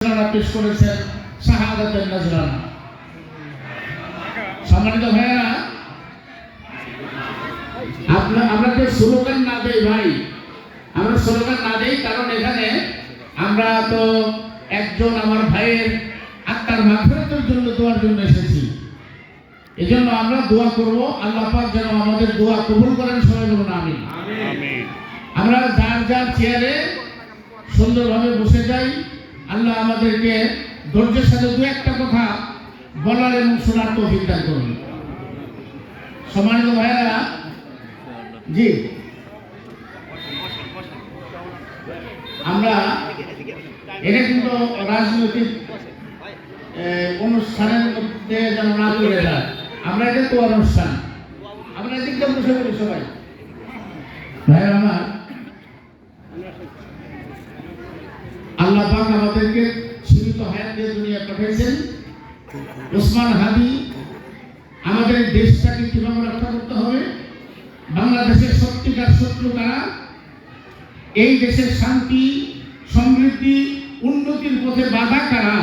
পেশ করেছেন শাহাদাতের নজরানা। সম্মানিত ভাইয়েরা, আমরা যে স্লোগান না দেই ভাই, আমরা স্লোগান না দেই কারণ এখানে আমরা তো একজন আমার ভাইয়ের আত্মার মাগফিরাতের জন্য দোয়ার জন্য এসেছি। এজন্য আমরা দোয়া করব, আল্লাহ পাক যেন আমাদের দোয়া কবুল করেন। সবাই বলুন আমিন। আমরা যার যার চেয়ারে সুন্দরভাবে বসে যাই। আল্লাহ আমাদেরকে ধৈর্যের সাথে দু একটা কথা বলার এবং শোনার তৌফিক দান করুন। সম্মানিত ভাইয়েরা, জি আমরা এটা কিন্তু রাজনৈতিক অনুষ্ঠানের মধ্যে যেন না করে যায়। আমরা এটা তো অনুষ্ঠান, আমরা এদিকটা বসে করি সবাই। ভাইয়েরা আমার, আল্লাহ পাক আমাদেরকে সীমিত হায়াত দিয়ে দুনিয়া পাঠিয়েছেন। ওসমান হাদি আমাদের দেশটাকে কিভাবে রক্ষা করতে হবে, বাংলাদেশের সত্যিকার শত্রু কারা, এই দেশের শান্তি সমৃদ্ধি উন্নতির পথে বাধা কারা,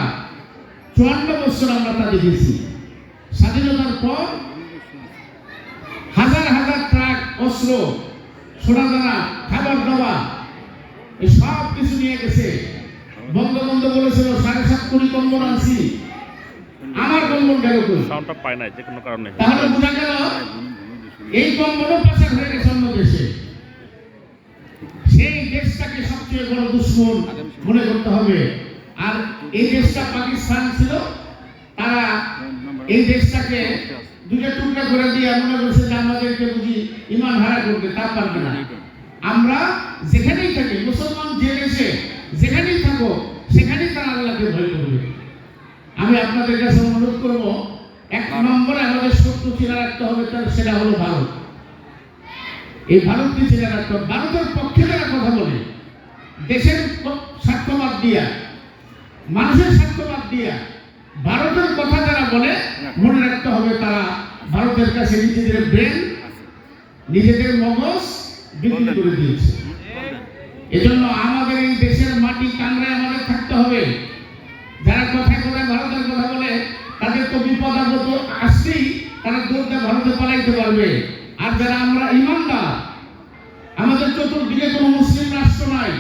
54 বছর আমরা তা দেখেছি। স্বাধীনতার পর হাজার হাজার ট্রাক অস্ত্র, সোনাদানা, খাবার দাবার এই সব কিছু নিয়ে গেছে। বঙ্গবন্ধু বলেছিল 7.5 কোটি কম্বল আনছি, আমার কম্বল গেল কই? সাউন্ডটা পায় না যে কোনো কারণে। তাহলে বোঝা গেল এই কম্বলও পাচার হয়ে গেছে অন্য দেশে। সেই দেশটাকে সবচেয়ে বড় দুশ্মন মনে করতে হবে। আর এই দেশটা পাকিস্তান ছিল, তারা এই দেশটাকে দুটো টুকরা করে দিয়ে মনে করছে যে আমাদেরকে বুঝি ইমান হারা করবে, তা পারবে না। আমরা যেখানেই থাকি, মুসলমান যে দেশে যেখানেই থাকো সেখানেই তারা আল্লাহকে ভয় করবে। আমি আপনাদের কাছে অনুরোধ করব, 1 নম্বরে আমাদের শত্রু চেনা রাখতে হবে, সেটা হলো ভারত। এই ভারতকে চেনা রাখতে হবে। ভারতের পক্ষে যারা কথা বলে, দেশের স্বার্থ বাদ দিয়া, মানুষের স্বার্থ বাদ দিয়া ভারতের কথা যারা বলে, মনে রাখতে হবে তারা ভারতের কাছে নিজেদের ব্রেন, নিজেদের মগজ বিক্রি করে দিয়েছে। এজন্য আমাদের এই দেশের মাটি কামড়ায় আমাদের থাকতে হবে। যারা কথায় কথায় ভারতের কথা বলে, তাদের তো বিপদ আপদ আসলেই তারা দৌড়তে ভারতে পালাইতে পারবে। আর যারা আমরা ইমানদার, আমাদের চতুর্দিকে কোনো মুসলিম রাষ্ট্র নাই,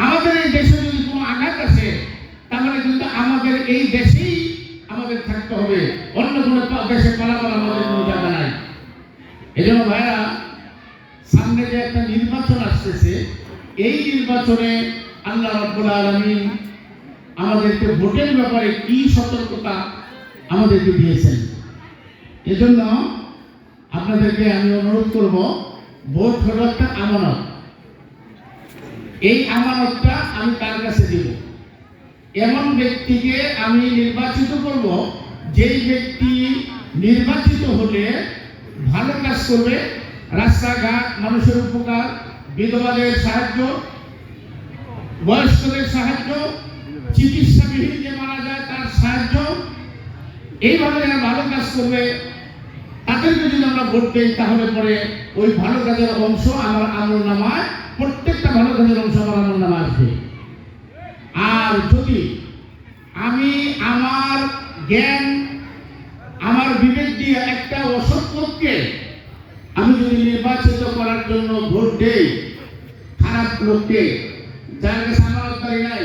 আমাদের এই দেশে যদি কোনো আঘাত আসে তাহলে কিন্তু আমাদের এই দেশেই আমাদের থাকতে হবে, অন্য কোনো দেশে পালাবার আমাদের কোনো জায়গা নাই। এজন্য ভাইরা, সামনে যে একটা নির্বাচন আসতেছে, এই নির্বাচনে আল্লাহ রাব্বুল আলামিন আমাদেরকে ভোটের ব্যাপারে কি সতর্কতা আমাদেরকে দিয়েছেন। এজন্য আপনাদেরকে আমি অনুরোধ করব, ভোট হলো একটা আমানত। এই আমানতটা আমি কার কাছে দিব? এমন ব্যক্তিকে আমি নির্বাচিত করব, যেই ব্যক্তি নির্বাচিত হলে ভালো কাজ করবে, রাস্তাঘাট, মানুষের উপকার, বিধবাদের সাহায্য, বয়স্কদের সাহায্য, চিকিৎসাবিহীন যে মারা যায় তার সাহায্য, এইভাবে যারা ভালো কাজ করবে তাদেরকে যদি আমরা ভোট দিই, তাহলে পরে ওই ভালো কাজের অংশ আমার আমলনামায়, প্রত্যেকটা ভালো কাজের অংশ আমার আমলনামায় আসবে। আর যদি আমি আমার জ্ঞান, আমার বিবেক দিয়ে একটা অসৎ লোককে আমি যদি নির্বাচিত করার জন্য ভোট দেই, খারাপ লোককে, যার কাছে আমানতদারি নাই,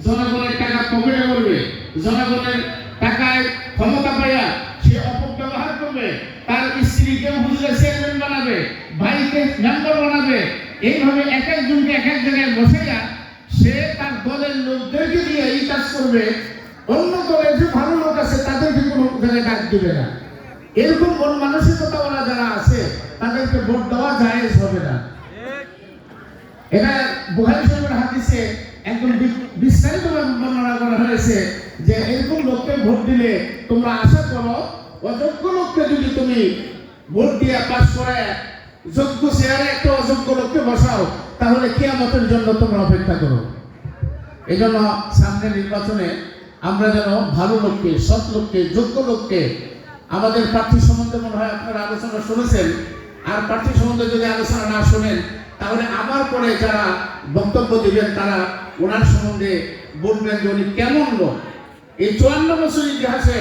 জনগণের টাকা পকেটে করবে, জনগণের টাকায় ক্ষমতা পাইয়া সে অপব্যবহার করবে, তার স্ত্রীকে হুজুরের চেয়ারম্যান বানাবে, ভাইকে মেম্বার বানাবে, এইভাবে এক একজনকে এক এক জায়গায় বসাইয়া সে তার দলের লোকদেরকে দিয়ে এই কাজ করবে, অন্য দলের যে ভালো লোক আছে তাদেরকে কোনো জায়গায় ডাক দিবে না। এরকম মন মানসিকতাওয়ালা যারা আছে তাদেরকে ভোট দেওয়া জায়েজ হবে না। এটা বুখারী শরীফের হাদিসে একদম বিস্তারিতভাবে বর্ণনা করা হয়েছে যে এরকম লোককে ভোট দিলে তোমরা আশা করো, অযোগ্য লোককে যদি তুমি ভোট দিয়ে পাস করে যোগ্য চেয়ারে একটা অযোগ্য লোককে বসাও, তাহলে কিয়ামতের জন্য তোমরা অপেক্ষা করো। এই জন্য সামনে নির্বাচনে আমরা যেন ভালো লোককে, সৎ লোককে, যোগ্য লোককে, আমাদের প্রার্থী সম্বন্ধে মনে হয় আপনারা আলোচনা শুনেছেন, আর প্রার্থী সম্বন্ধে যদি আলোচনা না শোনেন তাহলে আমার পরে যারা বক্তব্য দিবেন তারা ওনার সম্বন্ধে বলবেন যে উনি কেমন লোক। এই 54 বছর ইতিহাসে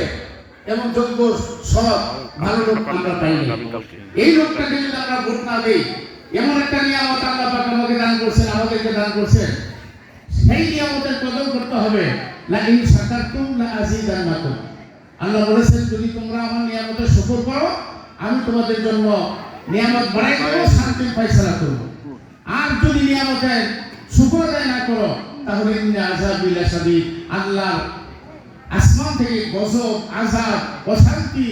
এমন যোগ্য সৎ ভালো লোক আমরা পাইনি। এই লোকটাকে যদি আমরা ভোট না দিই, এমন একটা নিয়ামত আল্লাহ পাক আমাকে দান করছেন, আমাদেরকে দান করছেন, সেই নিয়ামতের কদর করতে হবে। লা ইন শাকারতুম লা আযীদান্নাকুম। আল্লাহ বলেছেন যদি তোমরা আমার নিয়ামতের শুকর করো, আমি তোমাদের জন্য নিয়ামত বাড়াই দেব, শান্তির ফয়সালা করব। আর যদি নিয়ামতের শুকর আদায় না করো, তাহলে ইন্না আযাবি লাশাদীদ, আল্লাহ আসমান থেকে গজব, আযাব, অশান্তি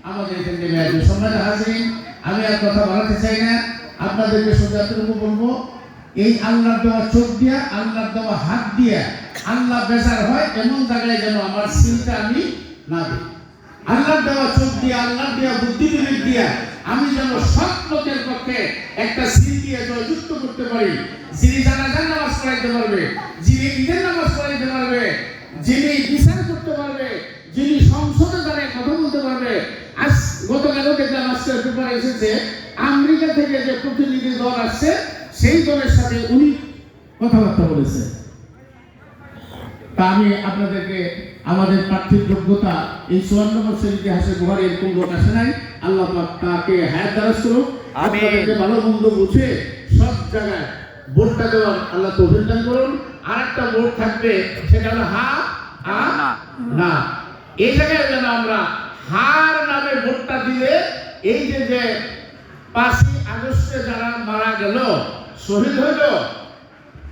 আমাদের এখানে নেমে আসবে। সম্মানিত হাজিরিন, আমি আর কথা বাড়াতে চাই না, আপনাদেরকে শুধু এতটুকু বলবো, এই আল্লাহর দেওয়া চোখ দিয়া, আল্লাহর দেওয়া হাত দিয়া আল্লাহ বেজার হয় এমন জায়গায় যেন আমার চিন্তা আমি না দিই। আল্লাহর দেওয়া চোখ দিয়া, আল্লাহর দেওয়া বুদ্ধি বিবেক দিয়া আমি যেন সৎ লোকের পক্ষে একটা সিল দিয়ে জয়যুক্ত করতে পারি, যিনি জানাজার নামাজ পড়াইতে পারবে, যিনি ঈদের নামাজ পড়াইতে পারবে, যিনি বিচার করতে পারবে, যিনি সংসদে দাঁড়িয়ে কথা বলতে পারবে। আজ গতকালও দেখলাম আজকের পেপারে এসেছে আমেরিকা থেকে যে প্রতিনিধি দল আসছে, সেই দলের সাথে উনি কথাবার্তা বলেছে। তা আমি আপনাদেরকে আমাদের প্রার্থীর যোগ্যতা এই 54 বছর ইতিহাসে গুহার এরকম লোক আসে নাই। আল্লাহ পাক তাকে হায়াত দারাজ করুক, আপনাদেরকে ভালো মন্দ বুঝে সব জায়গায় ভোটটা দেওয়ার আল্লাহ তৌফিক দান করুন। আর একটা ভোট থাকবে, সেটা হলো হা আর না। এই জায়গায় যেন আমরা হার নামে ভোটটা দিলে, এই যে 5ই আগস্টে যারা মারা গেল, শহীদ হইল,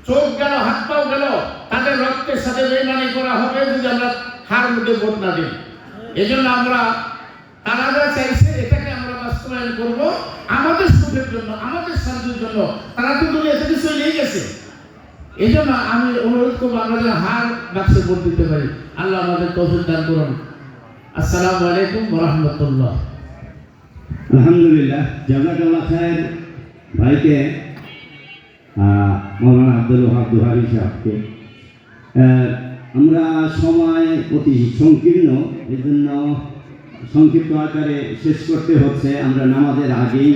চোখ গেল, হাত পাও গেল, তাদের রক্তের সাথে বেইমানি করা হবে যদি আমরা হার মধ্যে ভোট না দিই। এই জন্য আমরা তারা যা চাইছে এটাকে আমরা বাস্তবায়ন করব আমাদের সুখের জন্য, আমাদের শান্তির জন্য। তারা তো দুনিয়া থেকে চলেই গেছে। এই জন্য আমি অনুরোধ করবো আমরা যেন হার বাক্সে ভোট দিতে পারি। আল্লাহ আমাদের তৌফিক দান করুন। আসসালামু আলাইকুম ওয়া রাহমাতুল্লাহ। আলহামদুলিল্লাহ, জাযাকাল্লাহ খায়ের ভাইকে, মৌলানা আব্দুল ওহাব দুহারি সাহেবকে। আমরা সময় অতি সংকীর্ণ, এই জন্য সংক্ষিপ্ত আকারে শেষ করতে হচ্ছে। আমরা নামাজের আগেই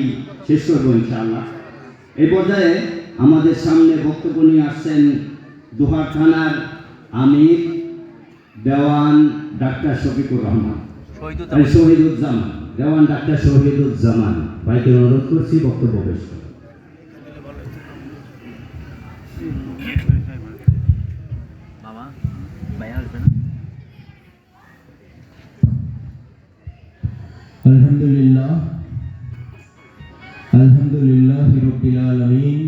শেষ করবো ইনশাআল্লাহ। এই পর্যায়ে আমাদের সামনে বক্তব্য নিয়ে আসছেন দোহার থানার আমির দেওয়ান ডাক্তার শফিকুর রহমান, শহীদুজ্জামান, দেওয়ান ডাক্তার শহীদুজ্জামান ভাইকে অনুরোধ করছি বক্তব্য পেশ করুন। আলহামদুলিল্লাহ, আলহামদুলিল্লাহি রাব্বিল আলামিন,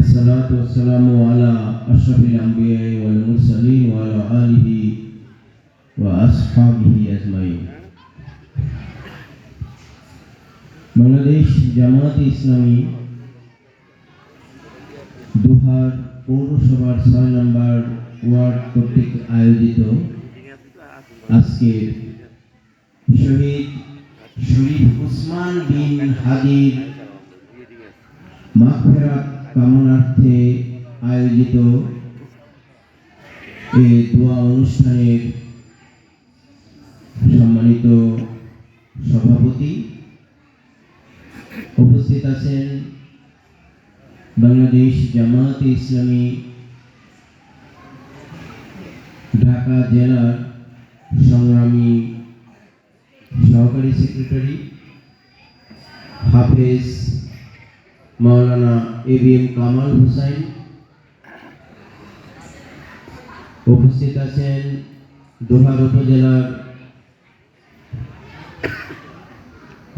আসসালাতু ওয়াসসালামু আলা আশরাফিল আমবিয়া ওয়াল মুরসালিন ওয়া আলা আলিহি ওয়া আসহাবিহি আজমাইন। বাংলাদেশ জামায়াতে ইসলামী দোহার পৌরসভার 6 নম্বর ওয়ার্ড কর্তৃক আয়োজিত আজকের শহীদ শরীফ উসমান বিন হাদির মাগফিরাত কামনার্থে আয়োজিত এই দোয়া অনুষ্ঠানের সম্মানিত সভাপতি, উপস্থিত আছেন বাংলাদেশ জামায়াতে ইসলামী ঢাকা জেলার সংগ্রামী সহকারী সেক্রেটারি হাফেজ মাওলানা এবিএম কামাল হুসাইন, উপস্থিত আছেন দোহার উপজেলার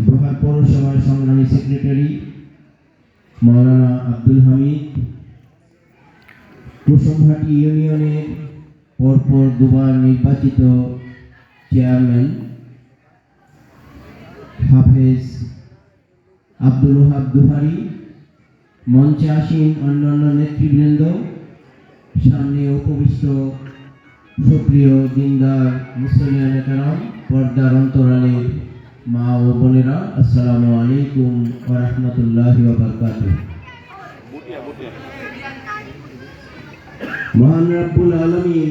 দোহার পৌরসভার সংগ্রামী সেক্রেটারি মাওলানা আব্দুল হামিদ, কুসুমহাটি ইউনিয়নের পরপর দুবার নির্বাচিত চেয়ারম্যান হাফেজ আব্দুল ওহাব দুহারি, মঞ্চে আসীন অন্যান্য নেতৃবৃন্দ, সামনে উপবিষ্ট সুপ্রিয় দিনদার মুসলিয়ান কেরাম, পর্দার অন্তরালের মা ও বোনেরা, আসসালামু আলাইকুম ওয়া রাহমাতুল্লাহি ওয়া বারাকাতুহু। মহান রব্বুল আলামিন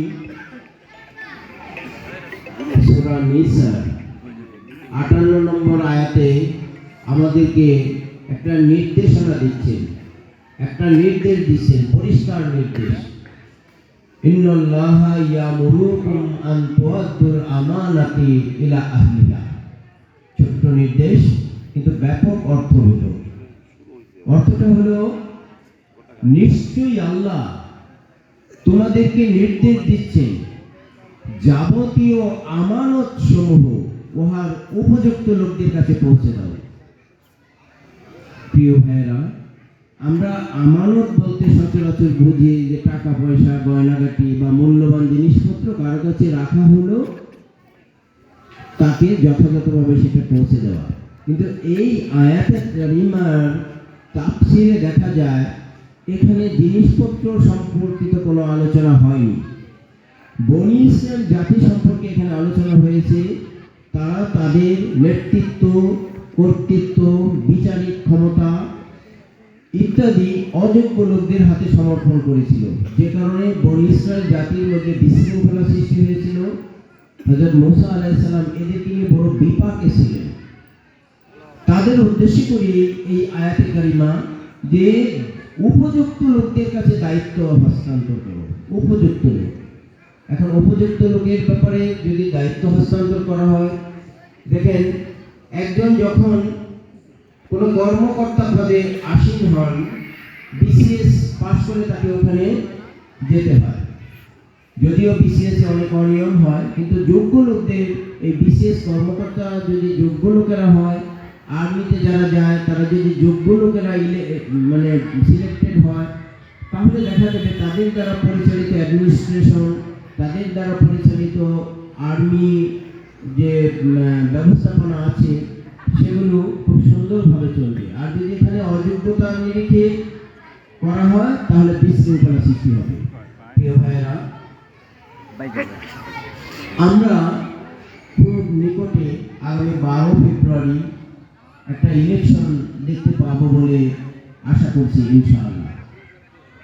সূরা নিসা 58 নম্বর আয়াতে আমাদেরকে একটা নির্দেশনা দিচ্ছেন, একটা নির্দেশ দিচ্ছেন, পরিষ্কার নির্দেশ। ইন্নাল্লাহা ইয়ামুরুকুম আন তুআদ্দুল আমানাতি ইলা আহলিহা। ছোট্ট নির্দেশ, কিন্তু ব্যাপক অর্থ হলো, অর্থটা হলো নিশ্চয়ই আল্লাহ তোমাদেরকে নির্দেশ দিচ্ছেন যাবতীয় আমানত সমূহ উহার উপযুক্ত লোকদের কাছে পৌঁছে দাও। প্রিয় ভাইরা, আমরা আমানত বলতে সচরাচর বুঝি যে টাকা পয়সা, গয়নাগাটি বা মূল্যবান জিনিসপত্র কারো কাছে রাখা হলো, তাকে যথাযথভাবে সেটা পৌঁছে দেওয়া। কিন্তু এই আয়াতে কারিমার তাফসিরে দেখা যায় এখানে জিনিসপত্র সম্পর্কিত কোনো আলোচনা হয়নি। বনি ইসরাইল জাতি সম্পর্কে এখানে আলোচনা হয়েছে। তারা তাদের নেতৃত্ব, কর্তৃত্ব, বিচারিক ক্ষমতা ইত্যাদি অযোগ্য লোকদের হাতে সমর্পণ করেছিল, যে কারণে বনি ইসরাইল জাতির মধ্যে বিশৃঙ্খলা সৃষ্টি হয়েছিল। হযরত মুসা আলাইহিস সালাম এদেরকে নিয়ে বড় বিপাকে ছিলেন। তাদের উদ্দেশ্য করে এই আয়াতে কারিমা যে উপযুক্ত লোকদের কাছে দায়িত্ব হস্তান্তর করো। উপযুক্ত লোক, এখন উপযুক্ত লোকের ব্যাপারে যদি দায়িত্ব হস্তান্তর করা হয়, দেখেন একজন যখন কোনো কর্মকর্তা পদে আসীন হন, বিসিএস পাস করে তাকে ওখানে যেতে হয়। যদিও বিসিএস অনেক অনিয়ম হয়, কিন্তু যোগ্য লোকদের, এই বিসিএস কর্মকর্তা যদি যোগ্য লোকেরা হয়, আর্মিতে যারা যায় তারা যদি যোগ্য লোকেরা মানে সিলেক্টেড হয়, তাহলে দেখা যাবে তাদের দ্বারা পরিচালিত অ্যাডমিনিস্ট্রেশন, তাদের দ্বারা পরিচালিত আর্মি যে ব্যবস্থাপনা আছে সেগুলো খুব সুন্দরভাবে চলবে। আর যদি এখানে অযোগ্যতার নিরিখে করা হয় তাহলে বিশৃঙ্খলা সৃষ্টি হবে। প্রিয় ভাইয়েরা, আমরা খুব নিকটে আগামী 12 ফেব্রুয়ারি একটা ইলেকশন দেখতে পাবো বলে আশা করছি ইনশাআল্লাহ।